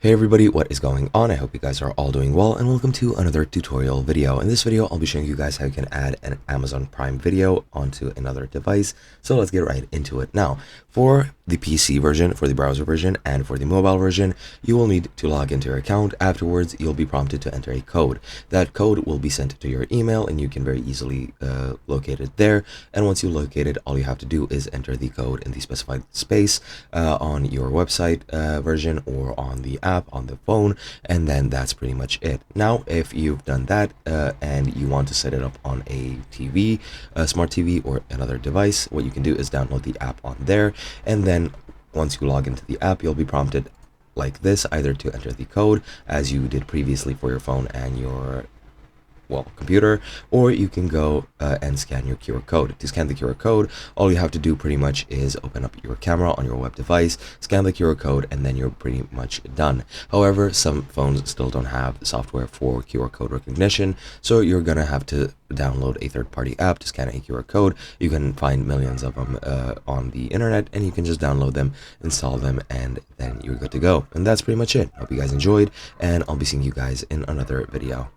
Hey everybody, what is going on? I hope you guys are all doing well, and welcome to another tutorial video. In this video, I'll be showing you guys how you can add an Amazon Prime Video onto another device. So let's get right into it. Now, for the PC version, for the browser version, and for the mobile version, you will need to log into your account. Afterwards, you'll be prompted to enter a code. That code will be sent to your email, and you can very easily locate it there. And once you locate it, all you have to do is enter the code in the specified space on your website version or on the app on the phone, and then that's pretty much it. Now, if you've done that and you want to set it up on a TV, a smart TV, or another device, what you can do is download the app on there, and then once you log into the app, you'll be prompted like this, either to enter the code as you did previously for your phone and your computer, or you can go and scan your QR code. To scan the QR code, all you have to do pretty much is open up your camera on your web device, scan the QR code, and then you're pretty much done. However, some phones still don't have software for QR code recognition, so you're gonna have to download a third-party app to scan a QR code. You can find millions of them on the internet, and you can just download them, install them, and then you're good to go. And that's pretty much it. Hope you guys enjoyed, and I'll be seeing you guys in another video.